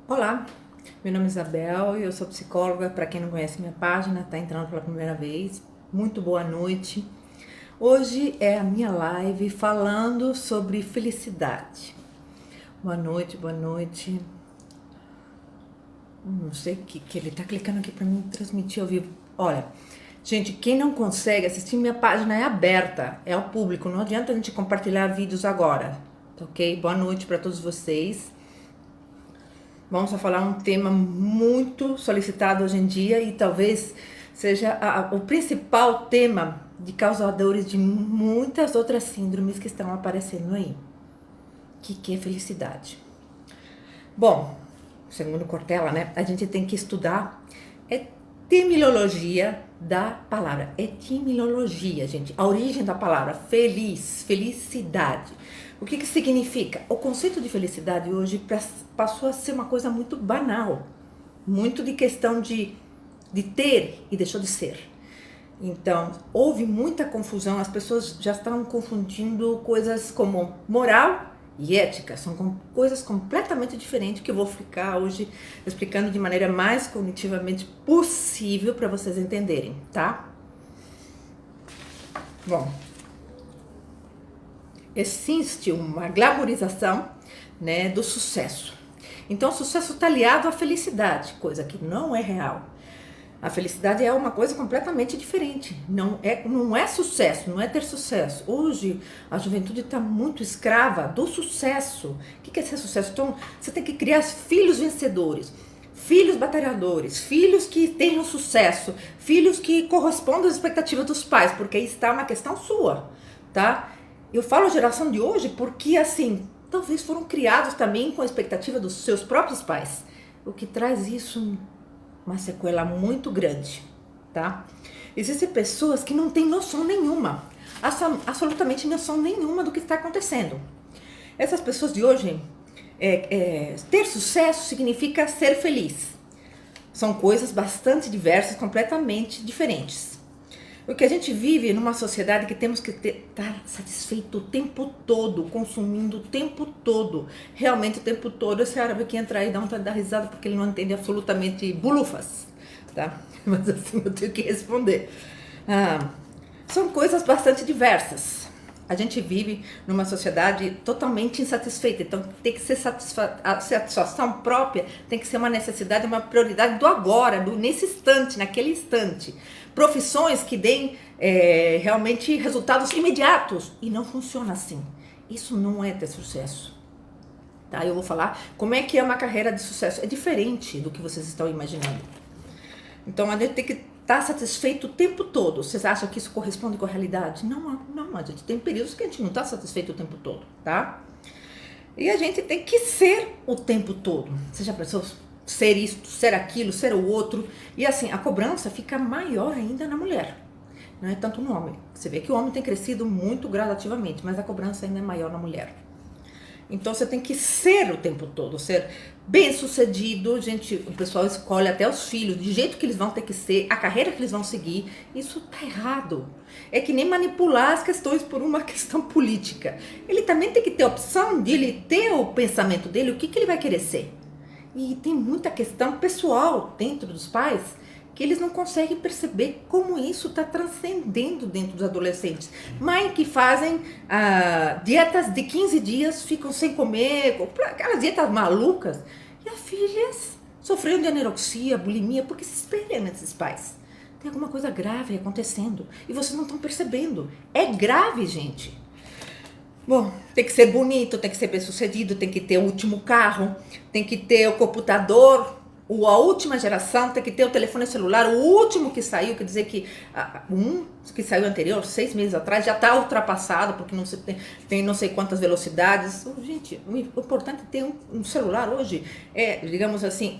Olá, meu nome é Isabel e eu sou psicóloga. Para quem não conhece minha página, está entrando pela primeira vez, muito boa noite. Hoje é a minha live falando sobre felicidade. Boa noite, boa noite. Não sei o que ele está clicando aqui para mim transmitir ao vivo. Olha, gente, quem não consegue assistir, minha página é aberta, é ao público, não adianta a gente compartilhar vídeos agora, tá ok? Boa noite para todos vocês. Vamos falar um tema muito solicitado hoje em dia e talvez seja o principal tema de causadores de muitas outras síndromes que estão aparecendo aí. O que é felicidade? Bom, segundo Cortella, né, a gente tem que estudar etimologia da palavra. Etimologia, gente. A origem da palavra feliz, felicidade. O que significa? O conceito de felicidade hoje passou a ser uma coisa muito banal. Muito de questão de ter e deixou de ser. Então, houve muita confusão. As pessoas já estavam confundindo coisas como moral e ética. São coisas completamente diferentes que eu vou ficar hoje explicando de maneira mais cognitivamente possível para vocês entenderem, tá? Bom, existe uma glamorização, né, do sucesso. Então, o sucesso está aliado à felicidade, coisa que não é real. A felicidade é uma coisa completamente diferente. Não é sucesso, não é ter sucesso. Hoje a juventude está muito escrava do sucesso. O que é ser sucesso? Então você tem que criar filhos vencedores, filhos batalhadores, filhos que tenham sucesso, filhos que correspondam às expectativas dos pais, porque aí está uma questão sua, tá? Eu falo a geração de hoje porque assim, talvez foram criados também com a expectativa dos seus próprios pais, o que traz isso uma sequela muito grande, tá? Existem pessoas que não têm noção nenhuma, absolutamente noção nenhuma do que está acontecendo. Essas pessoas de hoje, ter sucesso significa ser feliz. São coisas bastante diversas, completamente diferentes. O que a gente vive numa sociedade que temos que estar satisfeito o tempo todo, consumindo o tempo todo, realmente o tempo todo. Esse árabe que entra aí dá vontade de dar risada porque ele não entende absolutamente bulufas, tá? Mas assim eu tenho que responder. São coisas bastante diversas. A gente vive numa sociedade totalmente insatisfeita, então tem que ser a satisfação própria tem que ser uma necessidade, uma prioridade do agora, nesse instante, naquele instante. Profissões que deem realmente resultados imediatos, e não funciona assim. Isso não é ter sucesso. Tá? Eu vou falar como é que é uma carreira de sucesso. É diferente do que vocês estão imaginando. Então a gente tem que estar satisfeito o tempo todo. Vocês acham que isso corresponde com a realidade? Não, a gente tem períodos que a gente não está satisfeito o tempo todo, tá? E a gente tem que ser o tempo todo. Você já pensou ser isto, ser aquilo, ser o outro? E assim, a cobrança fica maior ainda na mulher. Não é tanto no homem. Você vê que o homem tem crescido muito gradativamente, mas a cobrança ainda é maior na mulher. Então você tem que ser o tempo todo, ser bem sucedido, gente, o pessoal escolhe até os filhos, de jeito que eles vão ter que ser, a carreira que eles vão seguir, isso tá errado. É que nem manipular as questões por uma questão política. Ele também tem que ter a opção de ele ter o pensamento dele, o que ele vai querer ser. E tem muita questão pessoal dentro dos pais, que eles não conseguem perceber como isso está transcendendo dentro dos adolescentes. Mães que fazem dietas de 15 dias, ficam sem comer, aquelas dietas malucas, e as filhas sofrendo de anorexia, bulimia, porque se espelham nesses pais. Tem alguma coisa grave acontecendo e vocês não estão percebendo. É grave, gente. Bom, tem que ser bonito, tem que ser bem sucedido, tem que ter o último carro, tem que ter o computador, a última geração, tem que ter o telefone celular, o último que saiu, quer dizer que que saiu anterior, 6 meses atrás, já está ultrapassado, porque não tem não sei quantas velocidades. Gente, o importante é ter um celular hoje, digamos assim,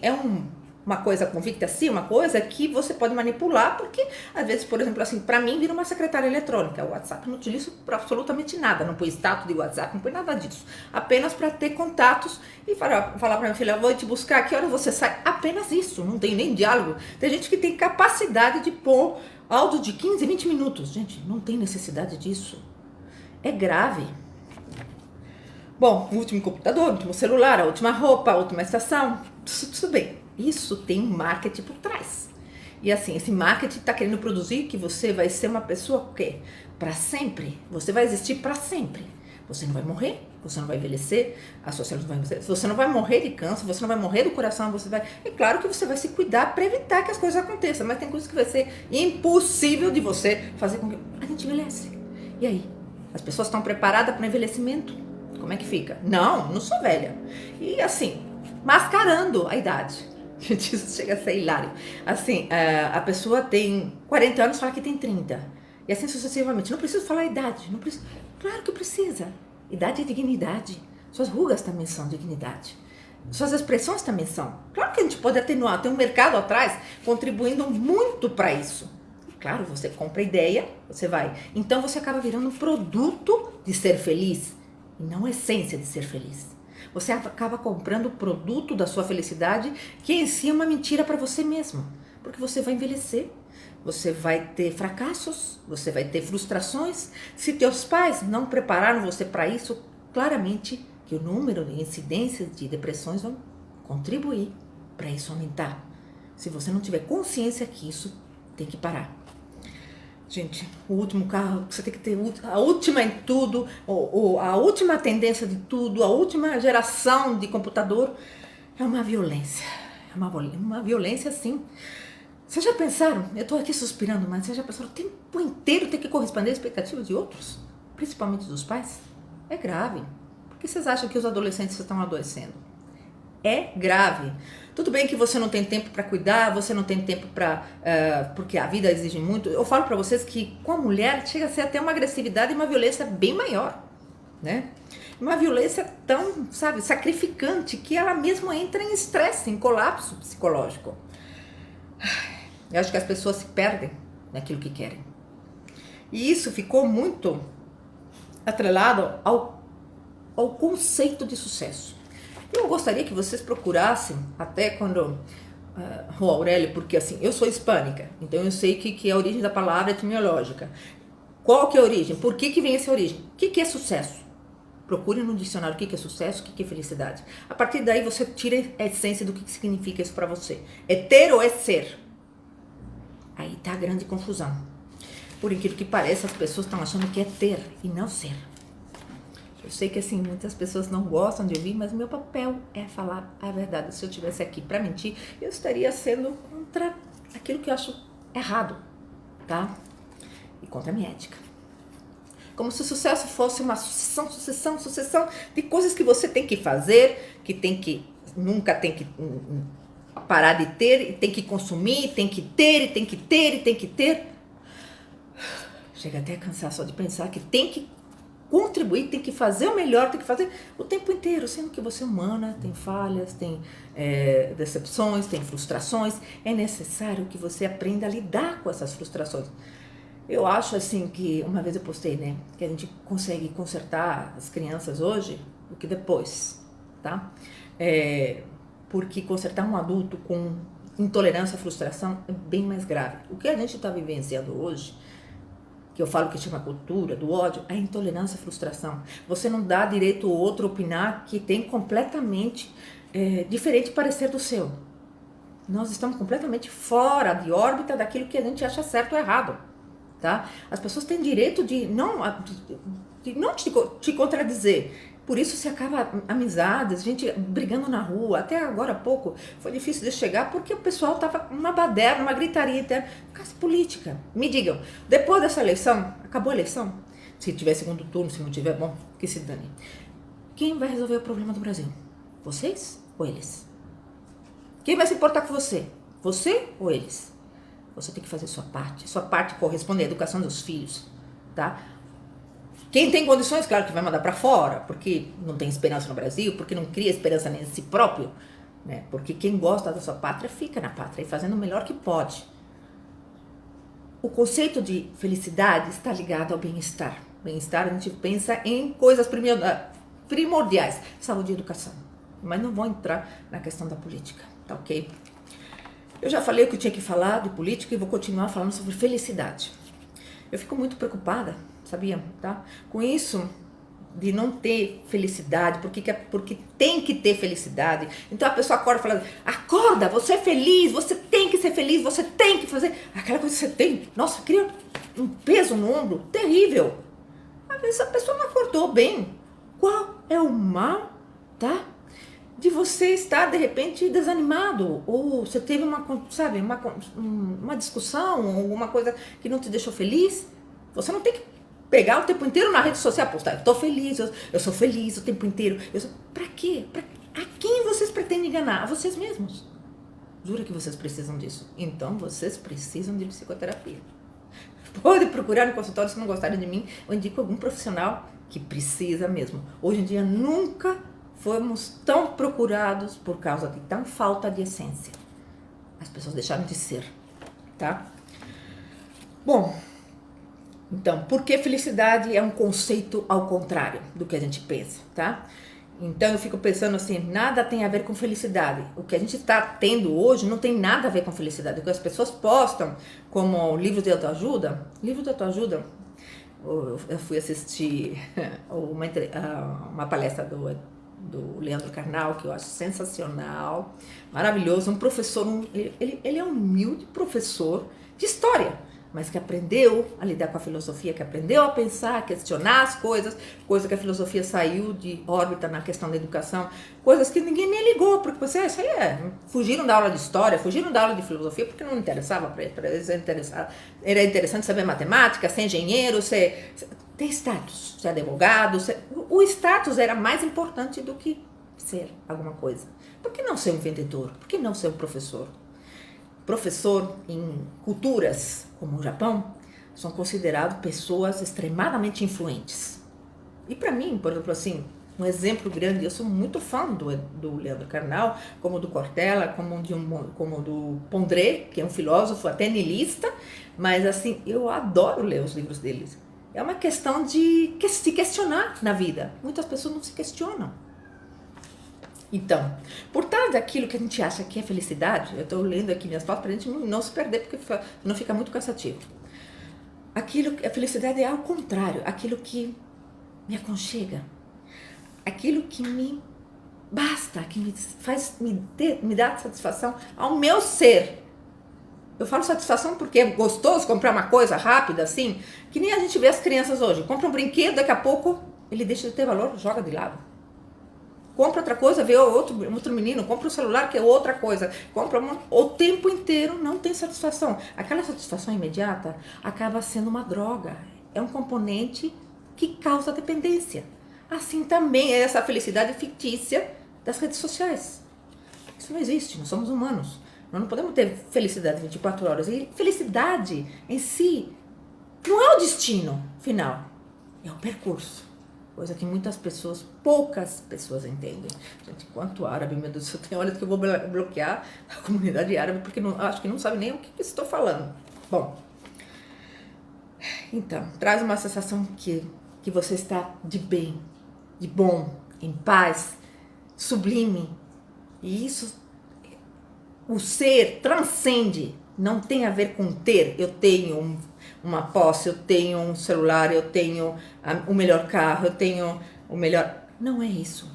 uma coisa convicta, sim, uma coisa que você pode manipular, porque às vezes, por exemplo, assim, para mim vira uma secretária eletrônica. O WhatsApp não utilizo para absolutamente nada, não põe status de WhatsApp, não põe nada disso, apenas para ter contatos e falar para minha filha, vou te buscar, que hora você sai? Apenas isso, não tem nem diálogo. Tem gente que tem capacidade de pôr áudio de 15, 20 minutos. Gente, não tem necessidade disso. É grave. Bom, o último computador, o último celular, a última roupa, a última estação, tudo bem. Isso tem um marketing por trás. E assim, esse marketing está querendo produzir que você vai ser uma pessoa o quê? Para sempre. Você vai existir para sempre. Você não vai morrer, você não vai envelhecer, as suas células não vão envelhecer, você não vai morrer de câncer, você não vai morrer do coração, você vai... É claro que você vai se cuidar para evitar que as coisas aconteçam, mas tem coisas que vai ser impossível de você fazer com que a gente envelhece. E aí? As pessoas estão preparadas para o envelhecimento? Como é que fica? Não sou velha. E assim, mascarando a idade. Gente, isso chega a ser hilário. Assim, a pessoa tem 40 anos e fala que tem 30. E assim sucessivamente. Não preciso falar a idade. Não preciso. Claro que precisa. Idade é dignidade. Suas rugas também são dignidade. Suas expressões também são. Claro que a gente pode atenuar. Tem um mercado atrás contribuindo muito para isso. Claro, você compra a ideia, você vai. Então você acaba virando um produto de ser feliz. E não a essência de ser feliz. Você acaba comprando o produto da sua felicidade, que em si é uma mentira para você mesmo. Porque você vai envelhecer, você vai ter fracassos, você vai ter frustrações. Se teus pais não prepararam você para isso, claramente que o número de incidências de depressões vão contribuir para isso aumentar. Se você não tiver consciência que isso tem que parar. Gente, o último carro, você tem que ter a última em tudo, a última tendência de tudo, a última geração de computador, é uma violência. É uma violência, sim. Vocês já pensaram, eu estou aqui suspirando, mas vocês já pensaram o tempo inteiro ter que corresponder às expectativas de outros? Principalmente dos pais? É grave. Por que vocês acham que os adolescentes estão adoecendo? É grave. Tudo bem que você não tem tempo para cuidar, você não tem tempo para... porque a vida exige muito. Eu falo para vocês que com a mulher chega a ser até uma agressividade e uma violência bem maior, né? Uma violência tão, sabe, sacrificante que ela mesma entra em estresse, em colapso psicológico. Eu acho que as pessoas se perdem naquilo que querem. E isso ficou muito atrelado ao conceito de sucesso. Eu gostaria que vocês procurassem, até quando o Aurélio, porque assim, eu sou hispânica, então eu sei que a origem da palavra é etimológica. Qual que é a origem? Por que vem essa origem? O que é sucesso? Procure no dicionário o que é sucesso, o que é felicidade. A partir daí você tira a essência do que significa isso para você. É ter ou é ser? Aí tá a grande confusão. Por incrível que pareça, as pessoas estão achando que é ter e não ser. Eu sei que assim, muitas pessoas não gostam de ouvir, mas o meu papel é falar a verdade. Se eu estivesse aqui para mentir, eu estaria sendo contra aquilo que eu acho errado, tá? E contra a minha ética. Como se o sucesso fosse uma sucessão de coisas que você tem que fazer, que nunca tem que parar de ter, e tem que consumir, tem que ter, e tem que ter, e tem que ter. Chega até a cansar só de pensar que tem que contribuir, tem que fazer o melhor, tem que fazer o tempo inteiro, sendo que você é humana, tem falhas, tem decepções, tem frustrações. É necessário que você aprenda a lidar com essas frustrações. Eu acho assim que, uma vez eu postei, né, que a gente consegue consertar as crianças hoje do que depois, tá? Porque consertar um adulto com intolerância à frustração é bem mais grave. O que a gente está vivenciando hoje, que eu falo que chama cultura do ódio, é intolerância à frustração. Você não dá direito ao outro opinar que tem completamente diferente parecer do seu. Nós estamos completamente fora de órbita daquilo que a gente acha certo ou errado, tá? As pessoas têm direito de não te contradizer. Por isso se acaba amizades, gente brigando na rua. Até agora há pouco foi difícil de chegar porque o pessoal estava numa baderna, numa gritaria interna. Caso política. Me digam, depois dessa eleição, acabou a eleição? Se tiver segundo turno, se não tiver, bom, que se dane. Quem vai resolver o problema do Brasil? Vocês ou eles? Quem vai se importar com você? Você ou eles? Você tem que fazer sua parte. Sua parte corresponde à educação dos filhos, tá? Quem tem condições, claro que vai mandar para fora, porque não tem esperança no Brasil, porque não cria esperança nem em si próprio, né? Porque quem gosta da sua pátria fica na pátria e fazendo o melhor que pode. O conceito de felicidade está ligado ao bem-estar. Bem-estar, a gente pensa em coisas primordiais, saúde e educação. Mas não vou entrar na questão da política, tá ok? Eu já falei o que eu tinha que falar de política e vou continuar falando sobre felicidade. Eu fico muito preocupada, sabia, tá? Com isso, de não ter felicidade, porque tem que ter felicidade. Então a pessoa acorda falando, acorda, você é feliz, você tem que ser feliz, você tem que fazer aquela coisa que você tem. Nossa, cria um peso no ombro terrível. Às vezes a pessoa não acordou bem. Qual é o mal, tá? De você estar de repente desanimado, ou você teve uma discussão, ou alguma coisa que não te deixou feliz. Você não tem que pegar o tempo inteiro na rede social, postar, eu tô feliz, eu sou feliz o tempo inteiro. Pra quê? A quem vocês pretendem enganar? A vocês mesmos. Jura que vocês precisam disso? Então vocês precisam de psicoterapia. Pode procurar no consultório se não gostarem de mim, eu indico algum profissional que precisa mesmo. Hoje em dia nunca fomos tão procurados por causa de tão falta de essência. As pessoas deixaram de ser, tá? Bom, então, por que felicidade é um conceito ao contrário do que a gente pensa, tá? Então eu fico pensando assim, nada tem a ver com felicidade. O que a gente está tendo hoje não tem nada a ver com felicidade. O que as pessoas postam como livros de autoajuda, eu fui assistir uma palestra do Leandro Carnal, que eu acho sensacional, maravilhoso, um professor, ele é um humilde professor de história, mas que aprendeu a lidar com a filosofia, que aprendeu a pensar, a questionar as coisas, coisa que a filosofia saiu de órbita na questão da educação, coisas que ninguém nem ligou, porque você, isso aí fugiram da aula de história, fugiram da aula de filosofia, porque não interessava para eles, era interessante saber matemática, ser engenheiro, ter status, ser advogado, o status era mais importante do que ser alguma coisa. Por que não ser um vendedor? Por que não ser um professor? Professor em culturas como o Japão são considerados pessoas extremamente influentes. E para mim, por exemplo, assim, um exemplo grande, eu sou muito fã do Leandro Carnal, como do Cortella, como do Pondré, que é um filósofo até niilista, mas assim, eu adoro ler os livros deles. É uma questão de se questionar na vida. Muitas pessoas não se questionam. Então, por trás daquilo que a gente acha que é felicidade, eu estou lendo aqui minhas fotos para a gente não se perder, porque não fica muito cansativo. A felicidade é ao contrário, aquilo que me aconchega, aquilo que me basta, que me dá satisfação ao meu ser. Eu falo satisfação porque é gostoso comprar uma coisa rápida assim, que nem a gente vê as crianças hoje. Compra um brinquedo, daqui a pouco ele deixa de ter valor, joga de lado. Compra outra coisa, vê outro menino, compra um celular que é outra coisa. O tempo inteiro não tem satisfação. Aquela satisfação imediata acaba sendo uma droga. É um componente que causa dependência. Assim também é essa felicidade fictícia das redes sociais. Isso não existe, nós somos humanos. Nós não podemos ter felicidade 24 horas. E felicidade em si não é o destino final, é o percurso. Coisa que poucas pessoas entendem. Gente, quanto árabe, meu Deus do céu, tem horas que eu vou bloquear a comunidade árabe, porque acho que não sabe nem o que estou falando. Bom, então, traz uma sensação que você está de bem, de bom, em paz, sublime. E isso, o ser transcende, não tem a ver com ter. Eu tenho uma posse, eu tenho um celular, eu tenho o melhor carro, eu tenho o melhor... Não é isso.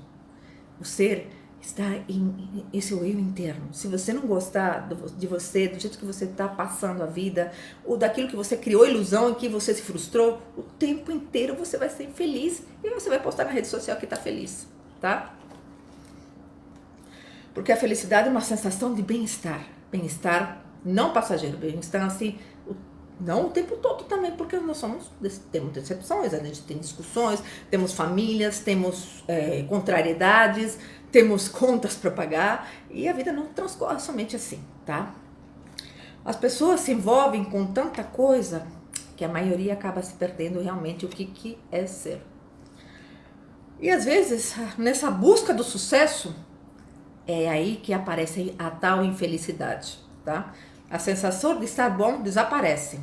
O ser está em esse eu interno. Se você não gostar de você, do jeito que você está passando a vida, ou daquilo que você criou ilusão e que você se frustrou, o tempo inteiro você vai ser infeliz e você vai postar na rede social que está feliz, tá? Porque a felicidade é uma sensação de bem-estar. Bem-estar não passageiro, bem-estar assim... Não o tempo todo também, porque nós temos decepções, a gente tem discussões, temos famílias, temos contrariedades, temos contas para pagar e a vida não transcorre somente assim, tá? As pessoas se envolvem com tanta coisa que a maioria acaba se perdendo realmente o que é ser. E às vezes, nessa busca do sucesso, é aí que aparece a tal infelicidade, tá? A sensação de estar bom desaparece.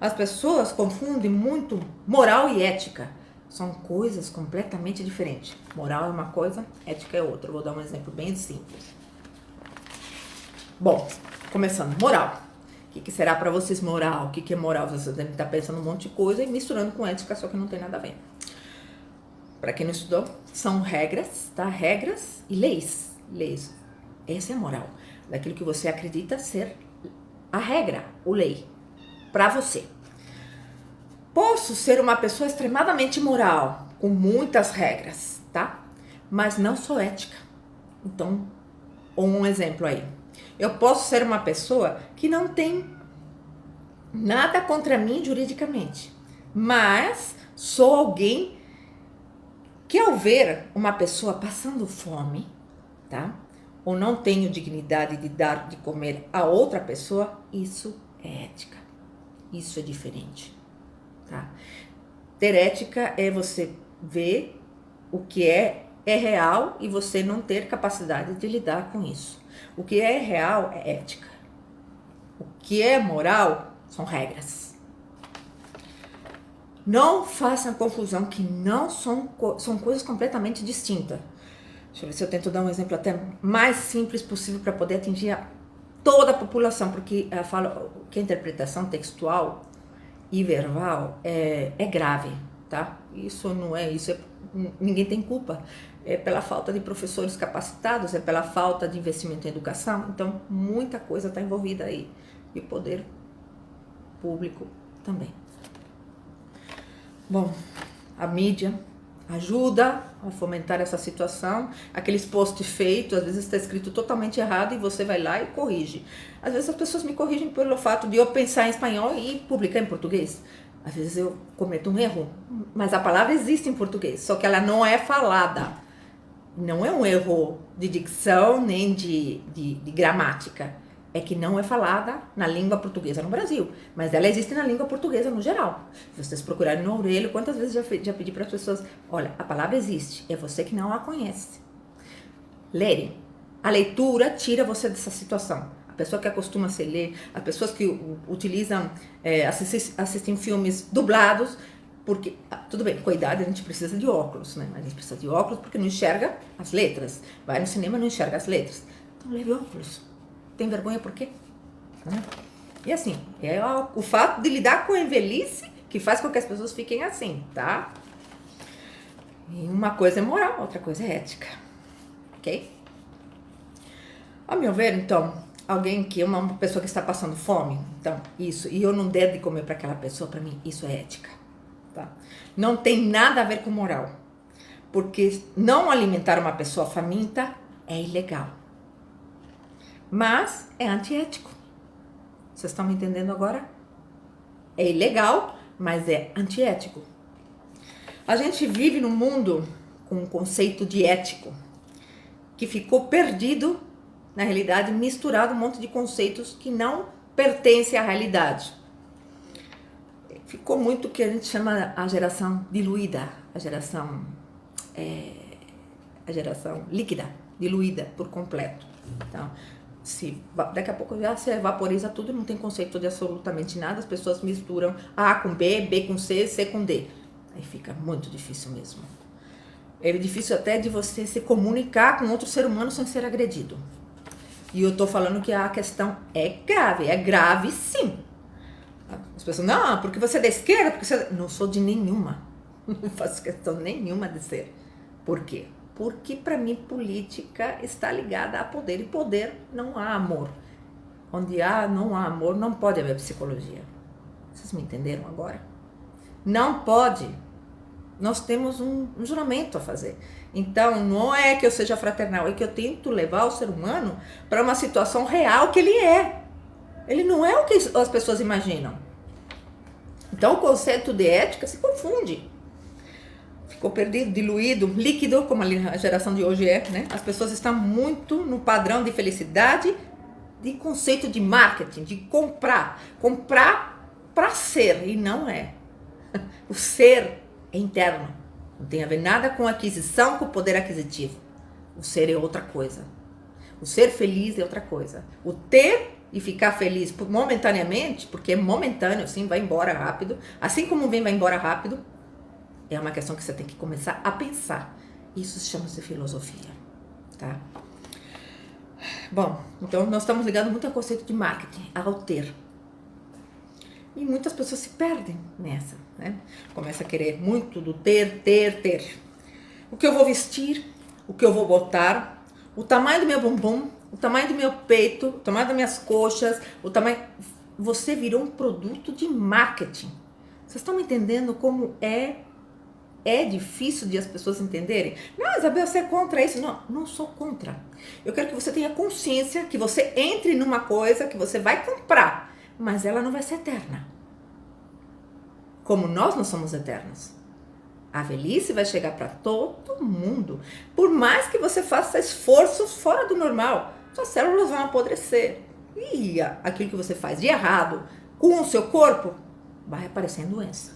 As pessoas confundem muito moral e ética. São coisas completamente diferentes. Moral é uma coisa, ética é outra. Eu vou dar um exemplo bem simples. Bom, começando. Moral. O que será para vocês moral? O que é moral? Vocês devem estar pensando um monte de coisa e misturando com ética, só que não tem nada a ver. para quem não estudou, são regras, tá? Regras e leis. Leis. Essa é a moral. Daquilo que você acredita ser a regra, o lei, para você. Posso ser uma pessoa extremadamente moral, com muitas regras, tá? Mas não sou ética. Então, um exemplo aí. Eu posso ser uma pessoa que não tem nada contra mim juridicamente, mas sou alguém que, ao ver uma pessoa passando fome, tá? Ou não tenho dignidade de dar de comer a outra pessoa, isso é ética. Isso é diferente, tá? Ter ética é você ver o que é real e você não ter capacidade de lidar com isso. O que é real é ética. O que é moral são regras. Não façam confusão, que não são coisas completamente distintas. Deixa eu ver se eu tento dar um exemplo até mais simples possível para poder atingir toda a população, porque eu falo que a interpretação textual e verbal é grave, tá? Isso não é, ninguém tem culpa. É pela falta de professores capacitados, é pela falta de investimento em educação, então muita coisa está envolvida aí. E o poder público também. Bom, a mídia ajuda a fomentar essa situação. Aqueles posts feitos, às vezes está escrito totalmente errado e você vai lá e corrige. Às vezes as pessoas me corrigem pelo fato de eu pensar em espanhol e publicar em português. Às vezes eu cometo um erro, mas a palavra existe em português, só que ela não é falada. Não é um erro de dicção nem de gramática. É que não é falada na língua portuguesa no Brasil, mas ela existe na língua portuguesa no geral. Se vocês procurarem no Aurélio, quantas vezes já pedi para as pessoas, olha, a palavra existe, é você que não a conhece. Lerem. A leitura tira você dessa situação. A pessoa que acostuma a se ler, as pessoas que utilizam, assistem filmes dublados, porque, tudo bem, com a idade a gente precisa de óculos, né? A gente precisa de óculos porque não enxerga as letras. Vai no cinema e não enxerga as letras. Então leve óculos. Tem vergonha por quê? E assim, é o fato de lidar com a velhice que faz com que as pessoas fiquem assim, tá? E uma coisa é moral, outra coisa é ética. Ok? Ao meu ver, então, uma pessoa que está passando fome, então, isso, e eu não der de comer para aquela pessoa, para mim, isso é ética. Tá? Não tem nada a ver com moral. Porque não alimentar uma pessoa faminta é ilegal. Mas é antiético. Vocês estão me entendendo agora? É ilegal, mas é antiético. A gente vive num mundo com um conceito de ético que ficou perdido, na realidade, misturado um monte de conceitos que não pertencem à realidade. Ficou muito o que a gente chama a geração diluída, a geração líquida, diluída por completo. Então, daqui a pouco já se vaporiza tudo, não tem conceito de absolutamente nada, as pessoas misturam A com B, B com C, C com D. Aí fica muito difícil mesmo. É difícil até de você se comunicar com outro ser humano sem ser agredido. E eu tô falando que a questão é grave sim. As pessoas, não, porque você é da esquerda, porque você... Não sou de nenhuma. Não faço questão nenhuma de ser. Por quê? Porque, para mim, política está ligada a poder. E poder não há amor. Onde não há amor, não pode haver psicologia. Vocês me entenderam agora? Não pode. Nós temos um juramento a fazer. Então, não é que eu seja fraternal, é que eu tento levar o ser humano para uma situação real que ele é. Ele não é o que as pessoas imaginam. Então, o conceito de ética se confunde. Ficou perdido, diluído, líquido, como a geração de hoje é, né? As pessoas estão muito no padrão de felicidade, de conceito de marketing, de comprar. Comprar para ser, e não é. O ser é interno. Não tem a ver nada com aquisição, com poder aquisitivo. O ser é outra coisa. O ser feliz é outra coisa. O ter e ficar feliz momentaneamente, porque é momentâneo, sim, vai embora rápido. Assim como vem, vai embora rápido. É uma questão que você tem que começar a pensar. Isso chama-se filosofia, tá? Bom, então nós estamos ligados muito ao conceito de marketing, ao ter. E muitas pessoas se perdem nessa, né? Começa a querer muito do ter. o que eu vou vestir, o que eu vou botar, o tamanho do meu bumbum, o tamanho do meu peito, o tamanho das minhas coxas, o tamanho... Você virou um produto de marketing. Vocês estão entendendo como é difícil de as pessoas entenderem? Não, Isabel, você é contra isso? Não, não sou contra. Eu quero que você tenha consciência que você entre numa coisa que você vai comprar, mas ela não vai ser eterna. Como nós não somos eternos. A velhice vai chegar para todo mundo. Por mais que você faça esforços fora do normal, suas células vão apodrecer. E aquilo que você faz de errado com o seu corpo, vai aparecendo doença.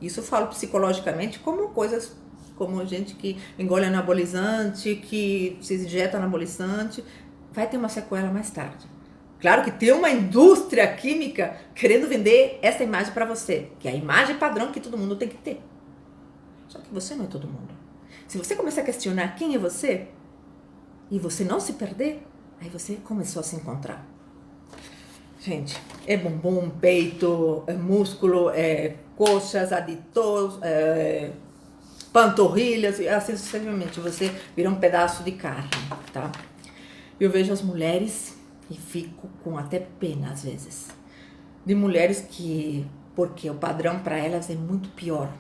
Isso eu falo psicologicamente como coisas, como gente que engole anabolizante, que se injeta anabolizante, vai ter uma sequela mais tarde. Claro que tem uma indústria química querendo vender essa imagem para você, que é a imagem padrão que todo mundo tem que ter. Só que você não é todo mundo. Se você começar a questionar quem é você, e você não se perder, aí você começou a se encontrar. Gente, é bumbum, peito, é músculo, é coxas, aditores, panturrilhas, e assim sucessivamente. Você vira um pedaço de carne, tá? Eu vejo as mulheres e fico com até pena às vezes. De mulheres que, porque o padrão para elas é muito pior.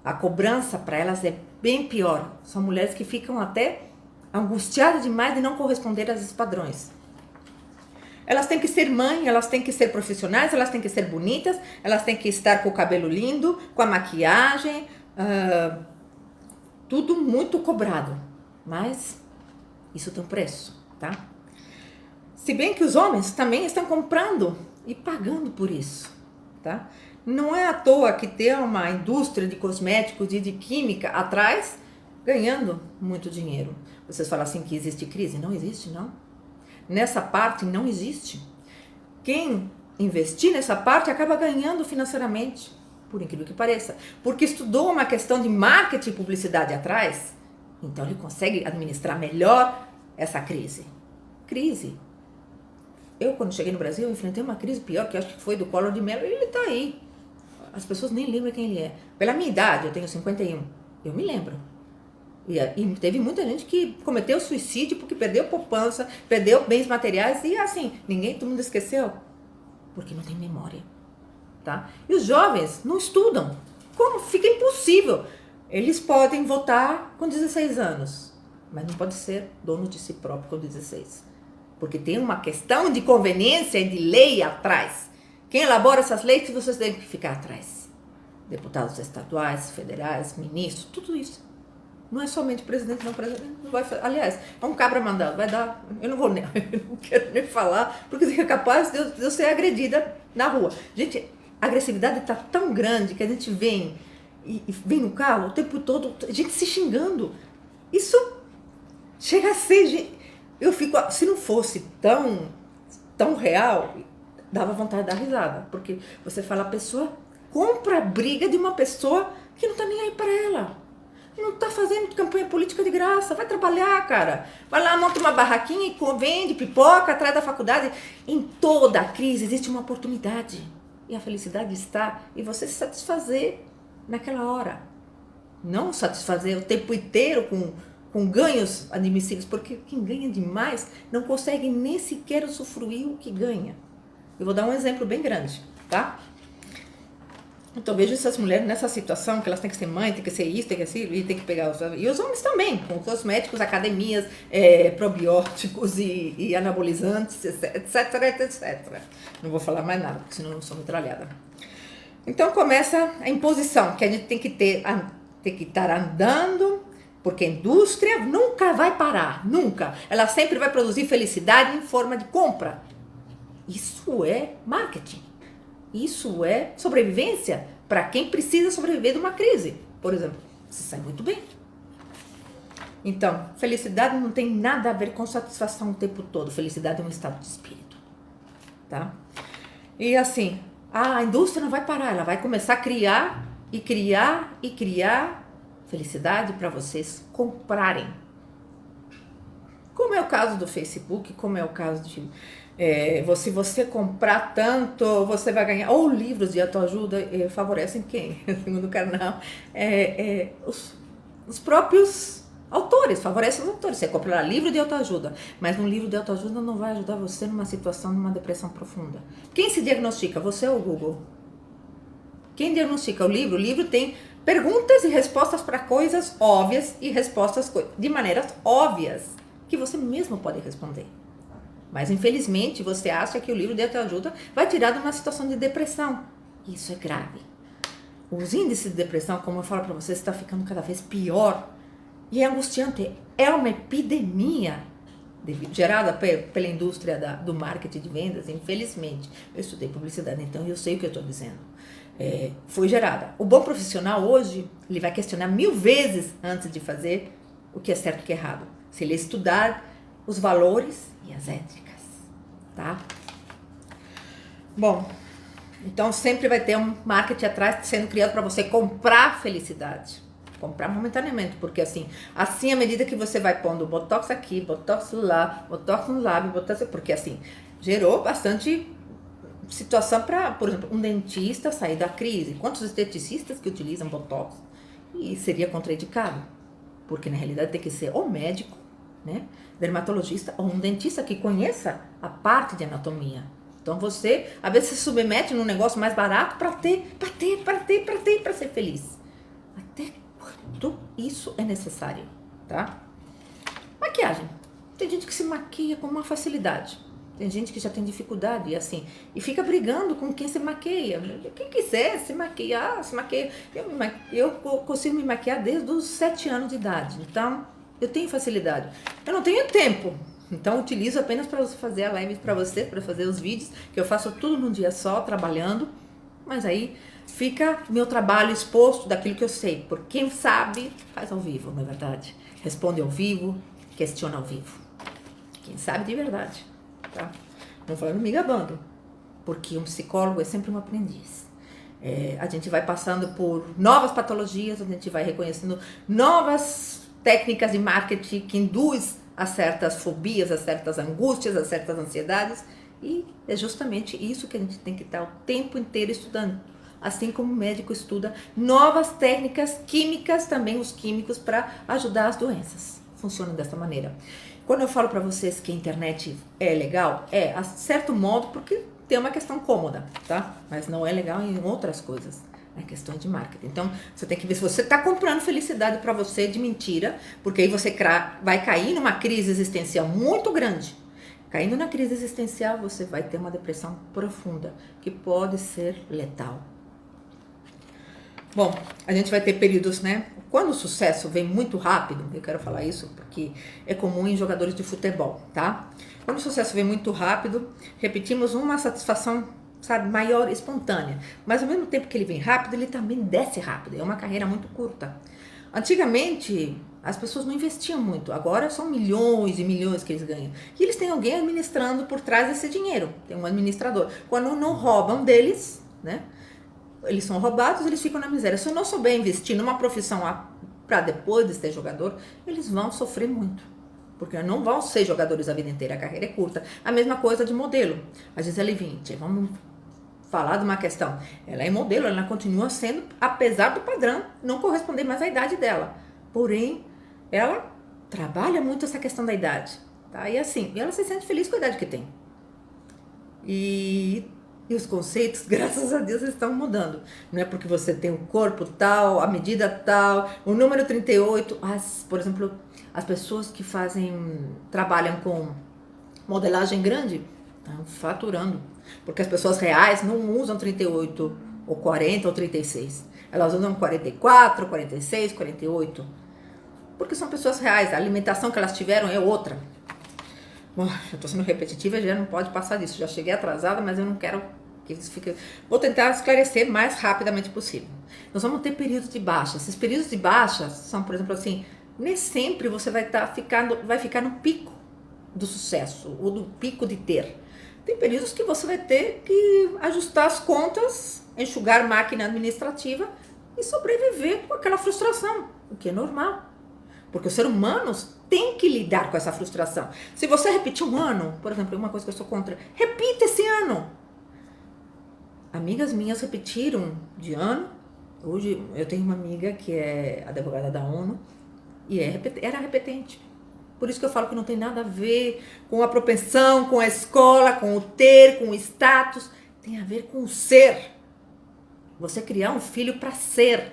A cobrança para elas é bem pior. São mulheres que ficam até angustiadas demais de não corresponder a esses padrões. Elas têm que ser mãe, elas têm que ser profissionais, elas têm que ser bonitas, elas têm que estar com o cabelo lindo, com a maquiagem, tudo muito cobrado. Mas isso tem um preço, tá? Se bem que os homens também estão comprando e pagando por isso, tá? Não é à toa que tem uma indústria de cosméticos e de química atrás ganhando muito dinheiro. Vocês falam assim que existe crise? Não existe, não. Nessa parte não existe. Quem investir nessa parte acaba ganhando financeiramente, por incrível que pareça, porque estudou uma questão de marketing e publicidade atrás, então ele consegue administrar melhor essa crise. Crise. Eu, quando cheguei no Brasil, enfrentei uma crise pior, que eu acho que foi do Collor de Mello, e ele está aí. As pessoas nem lembram quem ele é. Pela minha idade, eu tenho 51, eu me lembro. E teve muita gente que cometeu suicídio porque perdeu poupança, perdeu bens materiais e assim, todo mundo esqueceu. Porque não tem memória, tá? E os jovens não estudam. Como? Fica impossível. Eles podem votar com 16 anos, mas não pode ser dono de si próprio com 16. Porque tem uma questão de conveniência e de lei atrás. Quem elabora essas leis, vocês têm que ficar atrás. Deputados estaduais, federais, ministros, tudo isso. Não é somente presidente, não vai fazer. Aliás, é um cabra mandado, vai dar. Eu não quero nem falar, porque é capaz de eu ser agredida na rua. Gente, a agressividade está tão grande que a gente vem no carro o tempo todo, a gente se xingando. Isso chega a ser. Eu fico. Se não fosse tão real, dava vontade de dar risada. Porque você fala, a pessoa compra a briga de uma pessoa que não está nem aí para ela. Não tá fazendo campanha política de graça, vai trabalhar, cara. Vai lá, monta uma barraquinha e vende pipoca atrás da faculdade. Em toda crise existe uma oportunidade. E a felicidade está em você se satisfazer naquela hora. Não satisfazer o tempo inteiro com ganhos admissíveis, porque quem ganha demais não consegue nem sequer usufruir o que ganha. Eu vou dar um exemplo bem grande, tá? Então, vejo essas mulheres nessa situação, que elas têm que ser mãe, tem que ser isso, tem que ser aquilo, e tem que pegar e os homens também, com cosméticos, academias, probióticos e anabolizantes, etc. Não vou falar mais nada, porque senão eu sou metralhada. Então, começa a imposição, que a gente tem que estar andando, porque a indústria nunca vai parar, nunca. Ela sempre vai produzir felicidade em forma de compra. Isso é marketing. Isso é sobrevivência para quem precisa sobreviver de uma crise, por exemplo. Você sai muito bem. Então, felicidade não tem nada a ver com satisfação o tempo todo. Felicidade é um estado de espírito, tá? E assim, a indústria não vai parar. Ela vai começar a criar felicidade para vocês comprarem. Como é o caso do Facebook, como é o caso de... se você comprar tanto, você vai ganhar. Ou livros de autoajuda favorecem quem? Segundo o canal. os próprios autores, favorece os autores. Você compra lá livro de autoajuda, mas um livro de autoajuda não vai ajudar você numa situação, numa depressão profunda. Quem se diagnostica? Você ou o Google? Quem diagnostica o livro? O livro tem perguntas e respostas para coisas óbvias e respostas de maneiras óbvias que você mesmo pode responder. Mas infelizmente você acha que o livro de autoajuda vai tirar de uma situação de depressão. Isso é grave. Os índices de depressão, como eu falo para vocês, está ficando cada vez pior. E é angustiante. É uma epidemia gerada pela indústria do marketing de vendas. Infelizmente, eu estudei publicidade, então eu sei o que eu estou dizendo. Foi gerada. O bom profissional hoje, ele vai questionar 1000 vezes antes de fazer o que é certo e o que é errado. Se ele estudar os valores e as éticas, tá? Bom, então sempre vai ter um marketing atrás sendo criado para você comprar felicidade. Comprar momentaneamente, porque assim, à medida que você vai pondo botox aqui, botox lá, botox no lábio, botox, porque assim, gerou bastante situação para, por exemplo, um dentista sair da crise. Quantos esteticistas que utilizam botox? E seria contraindicado, porque na realidade tem que ser ou médico, né, dermatologista, ou um dentista que conheça a parte de anatomia. Então você, às vezes, se submete num negócio mais barato para ser feliz. Até quando isso é necessário, tá? Maquiagem. Tem gente que se maquia com uma facilidade. Tem gente que já tem dificuldade, assim, e fica brigando com quem se maquia. Quem quiser se maquiar, se maquia. Eu consigo me maquiar desde os 7 anos de idade, então eu tenho facilidade. Eu não tenho tempo, então utilizo apenas para fazer a live para você, para fazer os vídeos, que eu faço tudo num dia só, trabalhando, mas aí fica meu trabalho exposto daquilo que eu sei, porque quem sabe faz ao vivo, não é verdade? Responde ao vivo, questiona ao vivo. Quem sabe de verdade. Tá? Não falando me gabando, porque um psicólogo é sempre um aprendiz. A gente vai passando por novas patologias, a gente vai reconhecendo novas técnicas de marketing que induz a certas fobias, a certas angústias, a certas ansiedades, e é justamente isso que a gente tem que estar o tempo inteiro estudando. Assim como o médico estuda novas técnicas químicas, também os químicos, para ajudar as doenças. Funciona dessa maneira. Quando eu falo para vocês que a internet é legal, a certo modo, porque tem uma questão cômoda, tá? Mas não é legal em outras coisas. É questão de marketing. Então, você tem que ver se você está comprando felicidade para você de mentira, porque aí você vai cair numa crise existencial muito grande. Caindo na crise existencial, você vai ter uma depressão profunda, que pode ser letal. Bom, a gente vai ter períodos, né? Quando o sucesso vem muito rápido, eu quero falar isso porque é comum em jogadores de futebol, tá? Quando o sucesso vem muito rápido, repetimos uma satisfação, sabe, maior, espontânea. Mas ao mesmo tempo que ele vem rápido, ele também desce rápido. É uma carreira muito curta. Antigamente, as pessoas não investiam muito. Agora são milhões e milhões que eles ganham. E eles têm alguém administrando por trás desse dinheiro. Tem um administrador. Quando não roubam deles, né? Eles são roubados, eles ficam na miséria. Se eu não souber investir numa profissão para depois de ser jogador, eles vão sofrer muito. Porque não vão ser jogadores a vida inteira, a carreira é curta. A mesma coisa de modelo. A Gisele Bündchen, vamos falar de uma questão. Ela é modelo, ela continua sendo, apesar do padrão não corresponder mais à idade dela. Porém, ela trabalha muito essa questão da idade. Tá? E assim, ela se sente feliz com a idade que tem. E os conceitos, graças a Deus, estão mudando. Não é porque você tem o corpo tal, a medida tal, o número 38. Por exemplo, as pessoas que trabalham com modelagem grande, estão faturando. Porque as pessoas reais não usam 38, ou 40, ou 36. Elas usam 44, 46, 48. Porque são pessoas reais. A alimentação que elas tiveram é outra. Bom, eu estou sendo repetitiva, já não pode passar disso. Já cheguei atrasada, mas eu não quero que isso fique... Vou tentar esclarecer o mais rapidamente possível. Nós vamos ter períodos de baixa. Esses períodos de baixa são, por exemplo, assim, nem sempre você vai ficar no pico do sucesso, ou do pico de ter. Tem períodos que você vai ter que ajustar as contas, enxugar máquina administrativa e sobreviver com aquela frustração, o que é normal. Porque os seres humanos têm que lidar com essa frustração. Se você repetir um ano, por exemplo, uma coisa que eu sou contra, repita esse ano. Amigas minhas repetiram de ano Hoje eu tenho uma amiga que é advogada da ONU e era repetente. Por isso que eu falo que não tem nada a ver com a propensão, com a escola, com o ter, com o status. Tem a ver com o ser. Você criar um filho para ser.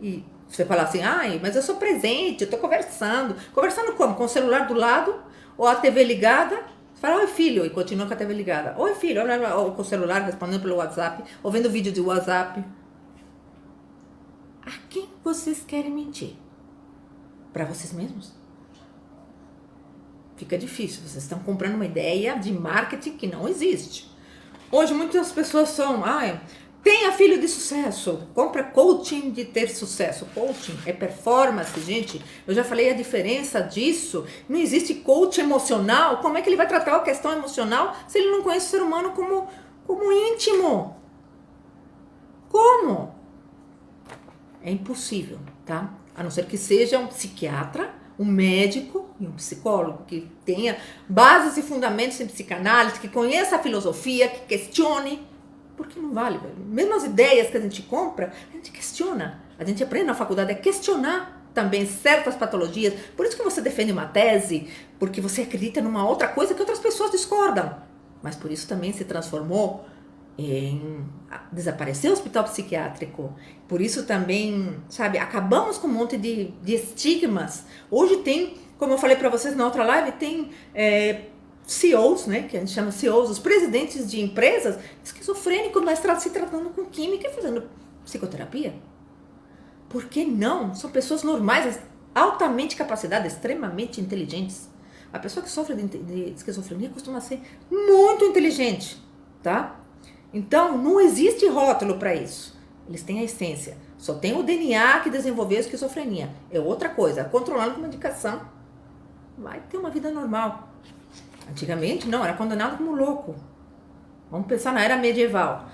E você fala assim, ai, mas eu sou presente, eu tô conversando. Conversando como? Com o celular do lado ou a TV ligada? Você fala, oi filho, e continua com a TV ligada. Oi filho, ou com o celular respondendo pelo WhatsApp, ou vendo vídeo de WhatsApp. A quem vocês querem mentir? Para vocês mesmos? Fica difícil, vocês estão comprando uma ideia de marketing que não existe. Hoje muitas pessoas são, tenha filho de sucesso, compra coaching de ter sucesso. Coaching é performance, gente. Eu já falei a diferença disso. Não existe coach emocional. Como é que ele vai tratar a questão emocional se ele não conhece o ser humano como íntimo? Como? É impossível, tá? A não ser que seja um psiquiatra, um médico e um psicólogo que tenha bases e fundamentos em psicanálise, que conheça a filosofia, que questione, porque não vale, mesmo as ideias que a gente compra, a gente questiona, a gente aprende na faculdade a questionar também certas patologias, por isso que você defende uma tese, porque você acredita numa outra coisa que outras pessoas discordam, mas por isso também se transformou em desaparecer o hospital psiquiátrico. Por isso também, sabe, acabamos com um monte de estigmas. Hoje tem, como eu falei para vocês na outra live, tem CEOs, né, que a gente chama CEOs, os presidentes de empresas esquizofrênicos, mas se tratando com química e fazendo psicoterapia. Por que não? São pessoas normais, altamente capacitadas, extremamente inteligentes. A pessoa que sofre de esquizofrenia costuma ser muito inteligente, tá? Então, não existe rótulo para isso. Eles têm a essência. Só tem o DNA que desenvolveu a esquizofrenia. É outra coisa. Controlando com medicação, vai ter uma vida normal. Antigamente, não. Era condenado como louco. Vamos pensar na era medieval.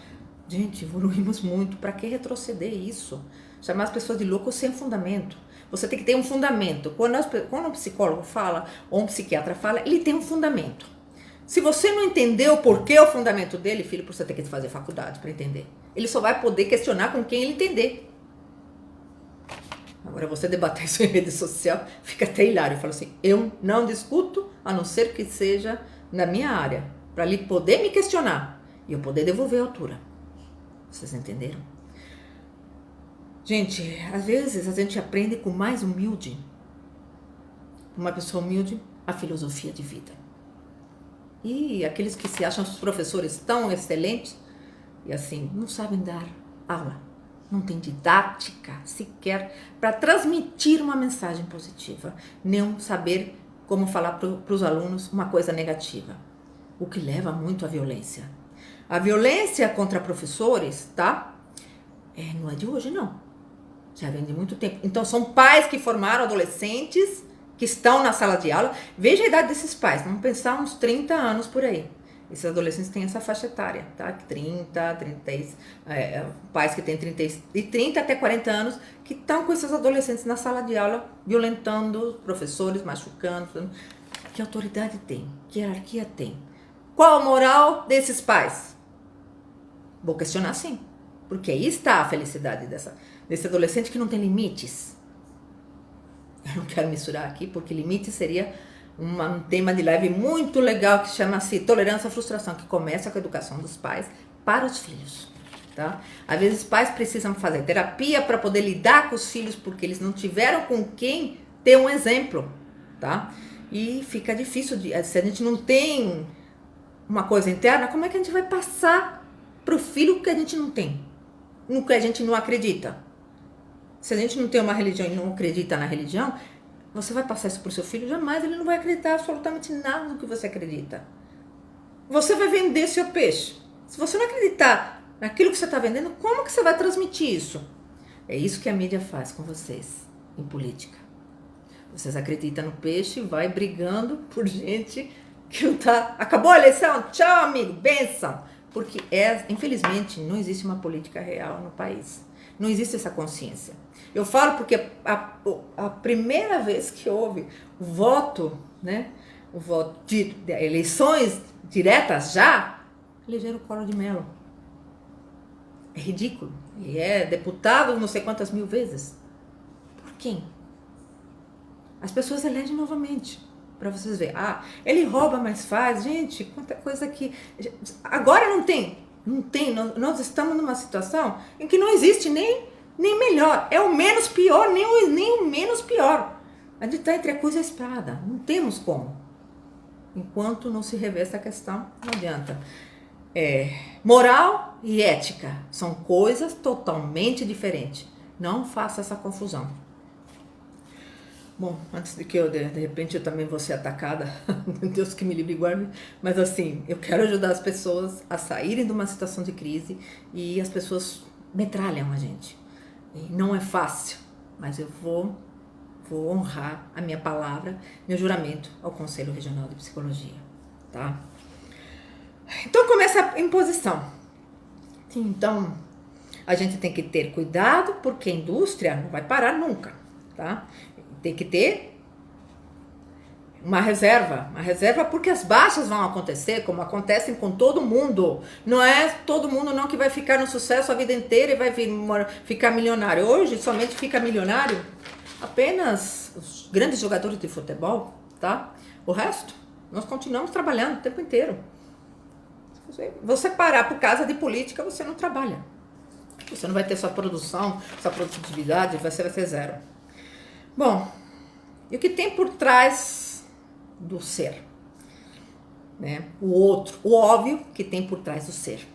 Gente, evoluímos muito. Para que retroceder isso? Chamar as pessoas de loucos sem fundamento. Você tem que ter um fundamento. Quando um psicólogo fala, ou um psiquiatra fala, ele tem um fundamento. Se você não entendeu o porquê, o fundamento dele, filho, você tem que fazer faculdade para entender. Ele só vai poder questionar com quem ele entender. Agora, você debater isso em rede social, fica até hilário. Eu falo assim, eu não discuto, a não ser que seja na minha área, para ele poder me questionar e eu poder devolver a altura. Vocês entenderam? Gente, às vezes a gente aprende com mais humilde, uma pessoa humilde, a filosofia de vida. E aqueles que se acham os professores tão excelentes e assim, não sabem dar aula, não tem didática sequer para transmitir uma mensagem positiva, nem saber como falar para os alunos uma coisa negativa, o que leva muito à violência. A violência contra professores, tá? Não é de hoje, não. Já vem de muito tempo. Então, são pais que formaram adolescentes que estão na sala de aula. Veja a idade desses pais, vamos pensar uns 30 anos por aí. Esses adolescentes têm essa faixa etária, tá? 30, pais que têm 30 até 40 anos, que estão com esses adolescentes na sala de aula, violentando os professores, machucando. Que autoridade tem? Que hierarquia tem? Qual a moral desses pais? Vou questionar sim, porque aí está a felicidade desse adolescente que não tem limites. Eu não quero misturar aqui, porque limite seria um tema de live muito legal que chama-se tolerância à frustração, que começa com a educação dos pais para os filhos, tá? Às vezes os pais precisam fazer terapia para poder lidar com os filhos, porque eles não tiveram com quem ter um exemplo, tá? E fica difícil, se a gente não tem uma coisa interna, como é que a gente vai passar para o filho o que a gente não tem? No que a gente não acredita? Se a gente não tem uma religião e não acredita na religião, você vai passar isso para o seu filho? Jamais, ele não vai acreditar absolutamente nada no que você acredita. Você vai vender seu peixe. Se você não acreditar naquilo que você está vendendo, como que você vai transmitir isso? É isso que a mídia faz com vocês, em política. Vocês acreditam no peixe, vai brigando por gente que não tá... Acabou a eleição? Tchau, amigo, benção. Porque, infelizmente, não existe uma política real no país. Não existe essa consciência. Eu falo porque a primeira vez que houve o voto, né, o voto de eleições diretas já, elegeram o Collor de Mello. É ridículo. Ele é deputado não sei quantas mil vezes. Por quem? As pessoas elegem novamente. Para vocês verem. Ah, ele rouba, mas faz. Gente, quanta coisa que... Agora não tem. Não tem. Nós estamos numa situação em que não existe nem melhor. É o menos pior, nem o menos pior. A gente está entre a cruz e a espada. Não temos como. Enquanto não se rever essa questão, não adianta. Moral e ética são coisas totalmente diferentes. Não faça essa confusão. Bom, antes de que eu, de repente, eu também vou ser atacada, Deus que me livre e guarde, mas assim, eu quero ajudar as pessoas a saírem de uma situação de crise e as pessoas metralham a gente. E não é fácil, mas eu vou honrar a minha palavra, meu juramento ao Conselho Regional de Psicologia, tá? Então começa a imposição. Então, a gente tem que ter cuidado, porque a indústria não vai parar nunca, tá? Tem que ter uma reserva porque as baixas vão acontecer, como acontecem com todo mundo. Não é todo mundo não que vai ficar no sucesso a vida inteira e vai ficar milionário. Hoje somente fica milionário apenas os grandes jogadores de futebol, tá? O resto, nós continuamos trabalhando o tempo inteiro. Se você parar por causa de política, você não trabalha. Você não vai ter sua produção, sua produtividade, você vai ser zero. Bom, e o que tem por trás do ser? Né? O outro, o óbvio que tem por trás do ser.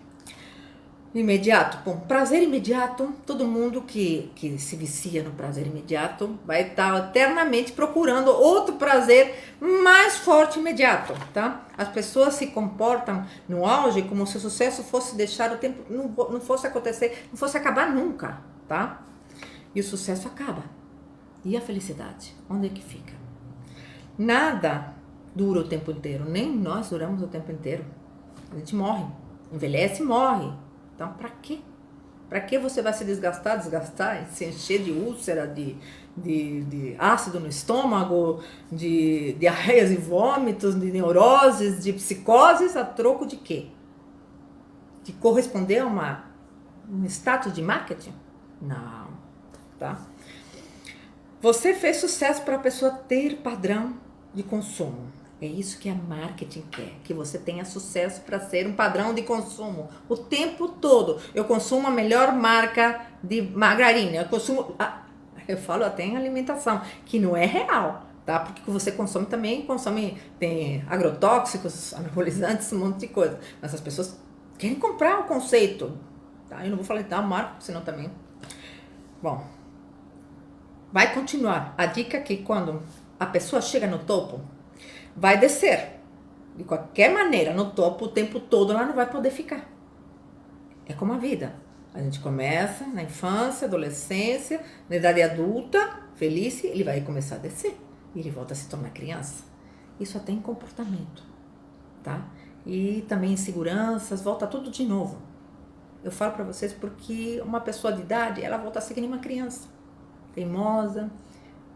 Imediato. Bom, prazer imediato, todo mundo que se vicia no prazer imediato vai estar eternamente procurando outro prazer mais forte imediato, tá? As pessoas se comportam no auge como se o sucesso fosse deixar o tempo, não fosse acontecer, não fosse acabar nunca, tá? E o sucesso acaba. E a felicidade? Onde é que fica? Nada dura o tempo inteiro, nem nós duramos o tempo inteiro. A gente morre, envelhece e morre. Então, pra quê? Pra que você vai se desgastar, se encher de úlcera, de ácido no estômago, de diarreias e vômitos, de neuroses, de psicoses, a troco de quê? De corresponder a um status de marketing? Não, tá? Você fez sucesso para a pessoa ter padrão de consumo. É isso que a marketing quer, que você tenha sucesso para ser um padrão de consumo o tempo todo. Eu consumo a melhor marca de margarina, eu falo até em alimentação, que não é real, tá? Porque você consome também, tem agrotóxicos, anabolizantes, um monte de coisa. Mas as pessoas querem comprar o conceito, tá? Eu não vou falar da marca, senão também... Bom, vai continuar. A dica é que quando a pessoa chega no topo, vai descer. De qualquer maneira, no topo, o tempo todo, ela não vai poder ficar. É como a vida. A gente começa na infância, adolescência, na idade adulta, feliz, ele vai começar a descer. E ele volta a se tornar criança. Isso até em comportamento, tá? E também em seguranças, volta tudo de novo. Eu falo pra vocês porque uma pessoa de idade, ela volta a ser que nem uma criança. Teimosa,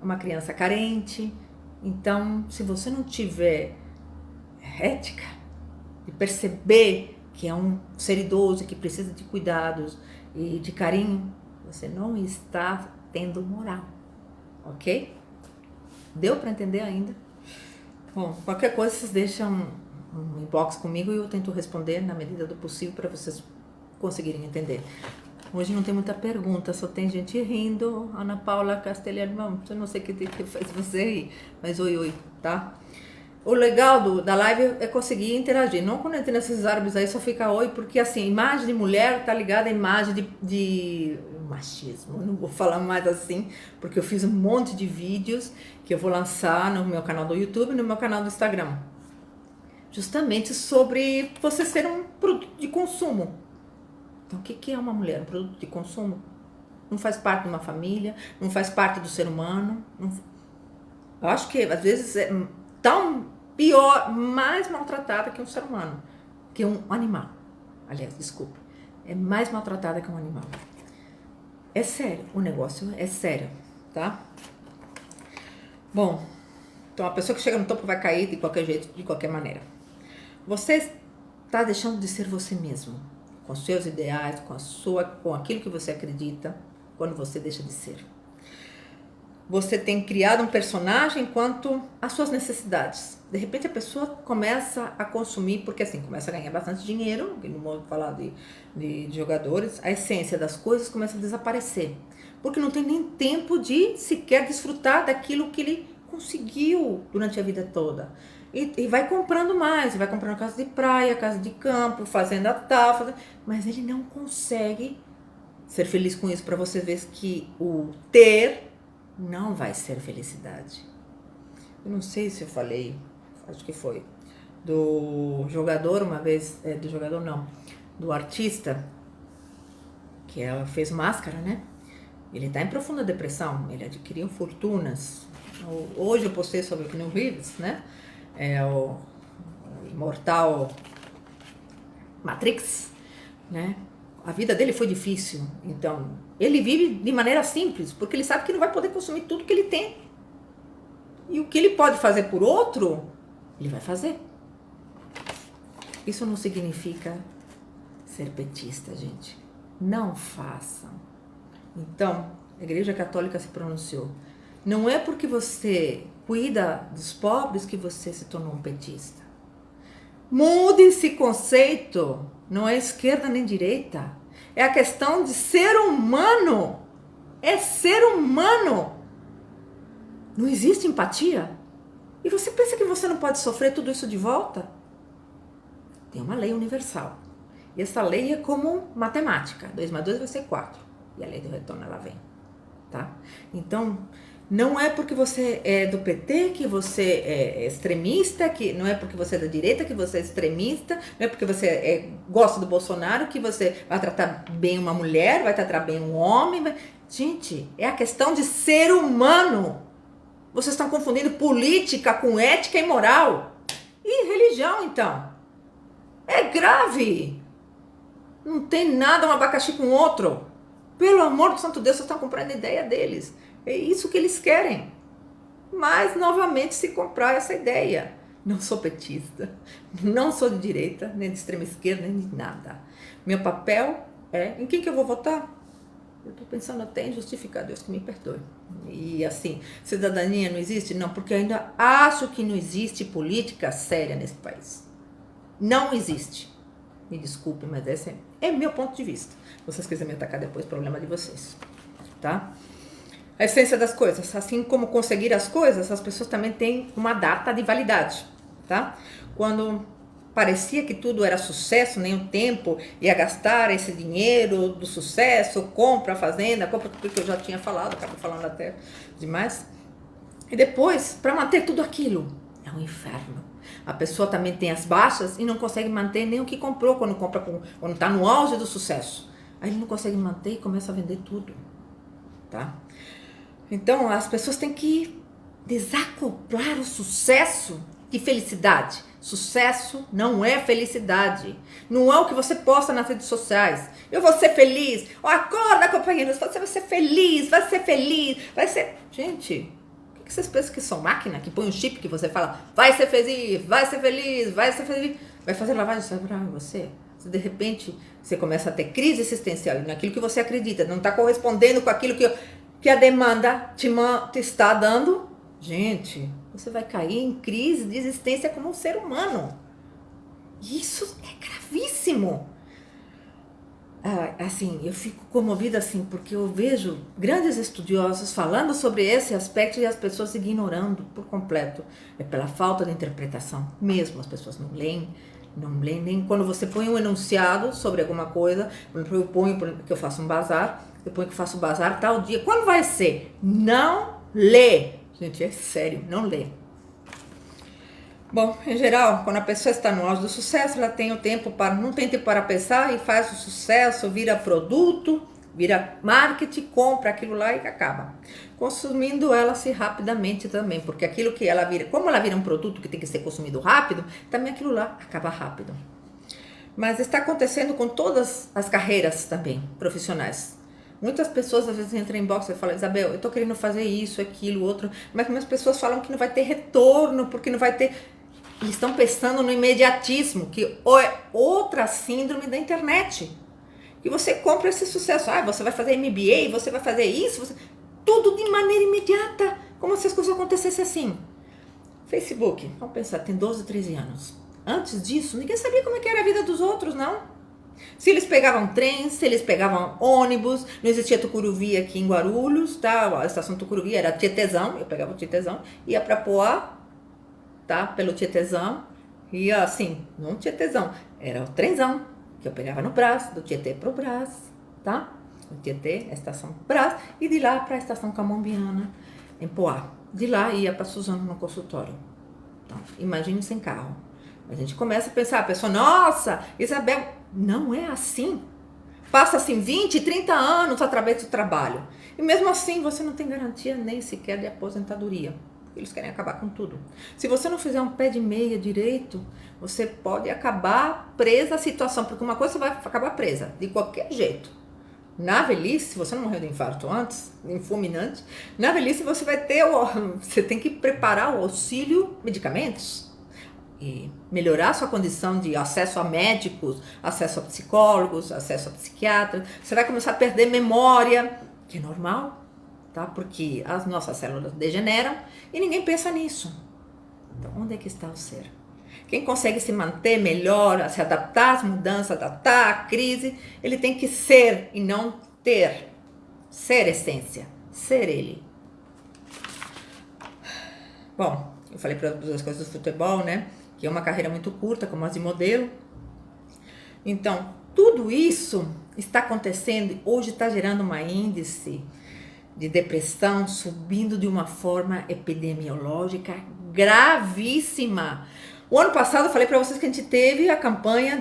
uma criança carente. Então, se você não tiver ética de perceber que é um ser idoso que precisa de cuidados e de carinho, você não está tendo moral, ok? Deu para entender ainda? Bom, qualquer coisa vocês deixam um inbox comigo e eu tento responder na medida do possível para vocês conseguirem entender. Hoje não tem muita pergunta, só tem gente rindo. Ana Paula Castelhano, eu não sei o que faz você rir, mas oi, tá? O legal da live é conseguir interagir. Não quando entra nesses árabes aí só fica oi, porque assim, imagem de mulher tá ligada à imagem de machismo. Eu não vou falar mais assim, porque eu fiz um monte de vídeos que eu vou lançar no meu canal do YouTube e no meu canal do Instagram. Justamente sobre você ser um produto de consumo. Então, o que é uma mulher? Um produto de consumo? Não faz parte de uma família, não faz parte do ser humano. Eu acho que, às vezes, é tão pior, mais maltratada que um ser humano, que um animal. Aliás, desculpa, é mais maltratada que um animal. É sério, o negócio é sério, tá? Bom, então a pessoa que chega no topo vai cair de qualquer jeito, de qualquer maneira. Você está deixando de ser você mesmo com os seus ideais, com aquilo que você acredita, quando você deixa de ser. Você tem criado um personagem quanto às suas necessidades. De repente a pessoa começa a consumir, porque assim, começa a ganhar bastante dinheiro, no modo de falar de jogadores, a essência das coisas começa a desaparecer. Porque não tem nem tempo de sequer desfrutar daquilo que ele conseguiu durante a vida toda. E vai comprando mais, vai comprando casa de praia, casa de campo, fazenda tal, mas ele não consegue ser feliz com isso, para você ver que o ter não vai ser felicidade. Eu não sei se eu falei, acho que foi, do jogador uma vez, do jogador não, do artista, que ela fez Máscara, né? Ele está em profunda depressão, ele adquiriu fortunas. Hoje eu postei sobre o Keanu Reeves, né? O imortal Matrix, né? A vida dele foi difícil, então ele vive de maneira simples, porque ele sabe que não vai poder consumir tudo que ele tem. E o que ele pode fazer por outro, ele vai fazer. Isso não significa ser petista, gente. Não façam. Então, a Igreja Católica se pronunciou. Não é porque você cuida dos pobres que você se tornou um petista. Mude esse conceito. Não é esquerda nem direita. É a questão de ser humano. É ser humano. Não existe empatia. E você pensa que você não pode sofrer tudo isso de volta? Tem uma lei universal. E essa lei é como matemática. 2 mais 2 vai ser 4. E a lei do retorno, ela vem. Tá? Então, não é porque você é do PT que você é extremista, que não é porque você é da direita que você é extremista, não é porque você gosta do Bolsonaro que você vai tratar bem uma mulher, vai tratar bem um homem. Gente, é a questão de ser humano. Vocês estão confundindo política com ética e moral. E religião, então? É grave. Não tem nada um abacaxi com outro. Pelo amor do santo Deus, vocês estão comprando a ideia deles. É isso que eles querem. Mas, novamente, se comprar essa ideia. Não sou petista, não sou de direita, nem de extrema esquerda, nem de nada. Meu papel é, em quem que eu vou votar? Eu estou pensando até em justificar, Deus que me perdoe. E assim, cidadania não existe? Não, porque eu ainda acho que não existe política séria nesse país. Não existe. Me desculpe, mas esse é meu ponto de vista. Se vocês quiserem me atacar depois, problema de vocês. Tá? A essência das coisas, assim como conseguir as coisas, as pessoas também têm uma data de validade, tá? Quando parecia que tudo era sucesso, nem o tempo ia gastar esse dinheiro do sucesso, compra a fazenda, compra tudo que eu já tinha falado, acabo falando até demais. E depois, para manter tudo aquilo, é um inferno. A pessoa também tem as baixas e não consegue manter nem o que comprou quando está no auge do sucesso. Aí ele não consegue manter e começa a vender tudo, tá? Então, as pessoas têm que desacoplar o sucesso de felicidade. Sucesso não é felicidade. Não é o que você posta nas redes sociais. Eu vou ser feliz. Acorda, companheiros. Você vai ser feliz, vai ser feliz, vai ser... Gente, o que vocês pensam que são máquina? Que põe um chip que você fala, vai ser feliz, vai ser feliz, vai ser feliz. Vai fazer lavagem cerebral em você. De repente, você começa a ter crise existencial naquilo que você acredita. Não está correspondendo com aquilo que a demanda te está dando, gente, você vai cair em crise de existência como um ser humano. Isso é gravíssimo. Assim, eu fico comovida assim, porque eu vejo grandes estudiosos falando sobre esse aspecto e as pessoas ignorando por completo. É pela falta de interpretação mesmo, as pessoas não leem nem quando você põe um enunciado sobre alguma coisa. Eu ponho que eu faço um bazar, eu ponho que faço um bazar tal dia. Quando vai ser? Não lê. Gente, é sério, não lê. Bom, em geral, quando a pessoa está no auge do sucesso, ela tem não tem tempo para pensar e faz o sucesso, vira produto, vira marketing, compra aquilo lá e acaba consumindo ela-se rapidamente também, porque aquilo que ela vira, como ela vira um produto que tem que ser consumido rápido, também aquilo lá acaba rápido. Mas está acontecendo com todas as carreiras também, profissionais. Muitas pessoas às vezes entram em box e falam, Isabel, eu estou querendo fazer isso, aquilo, outro, mas as pessoas falam que não vai ter retorno, porque não vai ter... Eles estão pensando no imediatismo, que é outra síndrome da internet. Que você compra esse sucesso. Você vai fazer MBA, você vai fazer isso, tudo de maneira imediata. Como se as coisas acontecessem assim. Facebook, vamos pensar, tem 12, 13 anos. Antes disso, ninguém sabia como é que era a vida dos outros, não. Se eles pegavam trem, se eles pegavam ônibus, não existia Tucuruvi aqui em Guarulhos, tá? A estação Tucuruvi era Tietezão, eu pegava o Tietezão, ia pra Poá, tá? Pelo Tietezão, ia assim, não Tietezão, era o trenzão, que eu pegava no Brás, do Tietê pro Brás, tá? O Tietê, a estação Brás, e de lá pra estação Camombiana, em Poá. De lá ia pra Suzano no consultório. Então, imagine sem carro. A gente começa a pensar, a pessoa, nossa, Isabel, não é assim. Passa assim 20, 30 anos através do trabalho. E mesmo assim você não tem garantia nem sequer de aposentadoria. Eles querem acabar com tudo. Se você não fizer um pé de meia direito, você pode acabar presa à situação. Porque uma coisa você vai acabar presa, de qualquer jeito. Na velhice, se você não morreu de infarto antes, fulminante, na velhice você vai ter, você tem que preparar o auxílio medicamentos. E melhorar a sua condição de acesso a médicos, acesso a psicólogos, acesso a psiquiatras. Você vai começar a perder memória, que é normal, tá? Porque as nossas células degeneram e ninguém pensa nisso. Então, onde é que está o ser? Quem consegue se manter melhor, se adaptar às mudanças, adaptar à crise, ele tem que ser e não ter. Ser essência, ser ele. Bom, eu falei para as coisas do futebol, né? Que é uma carreira muito curta, como as de modelo. Então, tudo isso está acontecendo, hoje está gerando uma índice de depressão subindo de uma forma epidemiológica gravíssima. O ano passado eu falei para vocês que a gente teve a campanha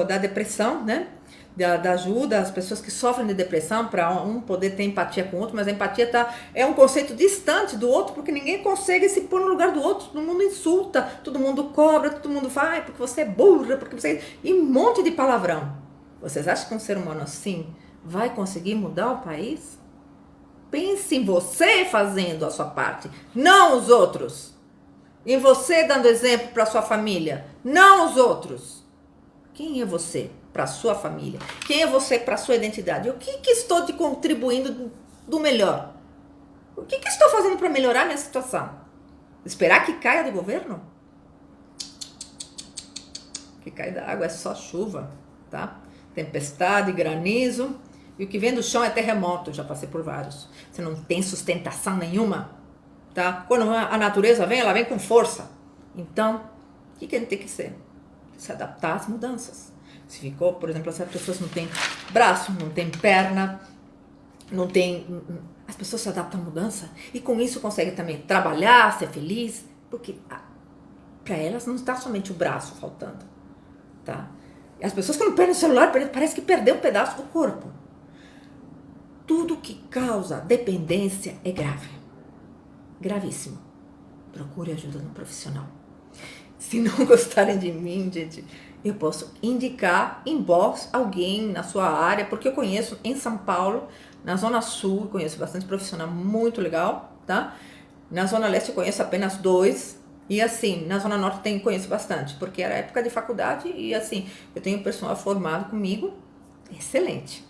da depressão, né? Da ajuda às pessoas que sofrem de depressão, para um poder ter empatia com o outro, mas a empatia é um conceito distante do outro, porque ninguém consegue se pôr no lugar do outro, todo mundo insulta, todo mundo cobra, todo mundo fala, porque você é burra, porque você... E um monte de palavrão. Vocês acham que um ser humano assim vai conseguir mudar o país? Pense em você fazendo a sua parte, não os outros. Em você dando exemplo para sua família, não os outros. Quem é você para sua família? Quem é você para sua identidade? O que estou te contribuindo do melhor? O que estou fazendo para melhorar minha situação? Esperar que caia do governo? Que cai da água é só chuva, tá? Tempestade, granizo, e o que vem do chão é terremoto, já passei por vários. Você não tem sustentação nenhuma, tá? Quando a natureza vem, ela vem com força. Então, o que a gente tem que ser? Se adaptar às mudanças. Se ficou, por exemplo, as pessoas não têm braço, não têm perna, não tem... As pessoas se adaptam à mudança e com isso conseguem também trabalhar, ser feliz, porque para elas não está somente o braço faltando, tá? As pessoas que não perdem o celular, parece que perdeu um pedaço do corpo. Tudo que causa dependência é grave. Gravíssimo. Procure ajuda no profissional. Se não gostarem de mim, gente, eu posso indicar inbox alguém na sua área, porque eu conheço em São Paulo, na Zona Sul, conheço bastante profissional muito legal, tá? Na Zona Leste eu conheço apenas 2, e assim, na Zona Norte conheço bastante, porque era época de faculdade, e assim, eu tenho pessoal formado comigo, excelente,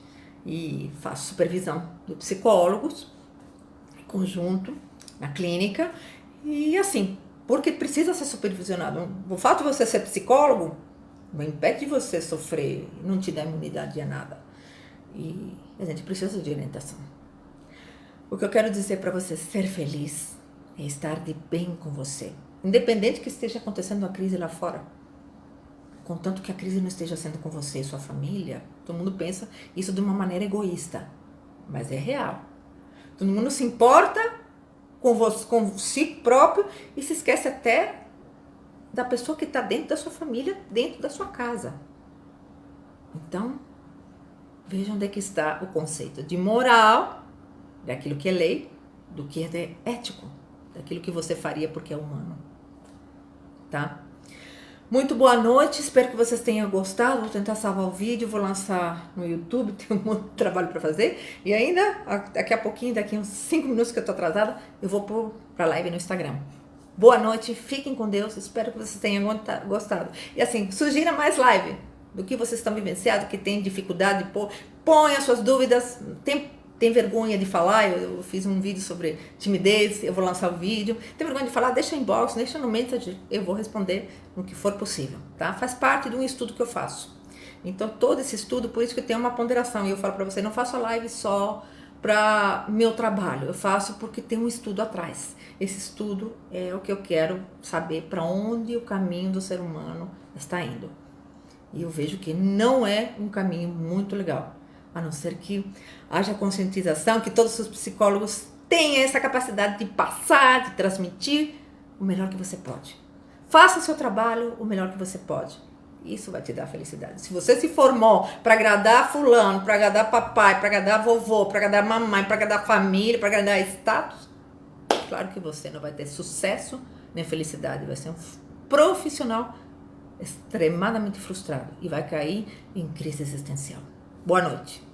e faço supervisão de psicólogos, em conjunto, na clínica, e assim, porque precisa ser supervisionado. O fato de você ser psicólogo não impede de você sofrer, não te dá imunidade a nada. E a gente precisa de orientação. O que eu quero dizer para você, ser feliz é estar de bem com você. Independente que esteja acontecendo uma crise lá fora. Contanto que a crise não esteja sendo com você e sua família, todo mundo pensa isso de uma maneira egoísta. Mas é real. Todo mundo se importa com si próprio e se esquece até da pessoa que está dentro da sua família, dentro da sua casa. Então, veja onde é que está o conceito de moral, daquilo que é lei, do que é ético, daquilo que você faria porque é humano. Tá? Muito boa noite, espero que vocês tenham gostado. Vou tentar salvar o vídeo, vou lançar no YouTube, tem um monte de trabalho para fazer. E ainda, daqui a pouquinho, daqui uns 5 minutos que eu tô atrasada, eu vou para a live no Instagram. Boa noite, fiquem com Deus, espero que vocês tenham gostado. E assim, sugira mais live do que vocês estão vivenciando, que tem dificuldade, põe as suas dúvidas, tem vergonha de falar, eu fiz um vídeo sobre timidez, eu vou lançar o vídeo, tem vergonha de falar, deixa inbox, deixa no message, eu vou responder no que for possível, tá? Faz parte de um estudo que eu faço. Então, todo esse estudo, por isso que tem uma ponderação, e eu falo para você, não faço a live só para meu trabalho, eu faço porque tem um estudo atrás. Esse estudo é o que eu quero saber, para onde o caminho do ser humano está indo. E eu vejo que não é um caminho muito legal, a não ser que haja conscientização, que todos os psicólogos tenham essa capacidade de passar, de transmitir o melhor que você pode. Faça seu trabalho o melhor que você pode. Isso vai te dar felicidade. Se você se formou para agradar fulano, para agradar papai, para agradar vovô, para agradar mamãe, para agradar família, para agradar status, claro que você não vai ter sucesso nem felicidade. Vai ser um profissional extremadamente frustrado e vai cair em crise existencial. Boa noite.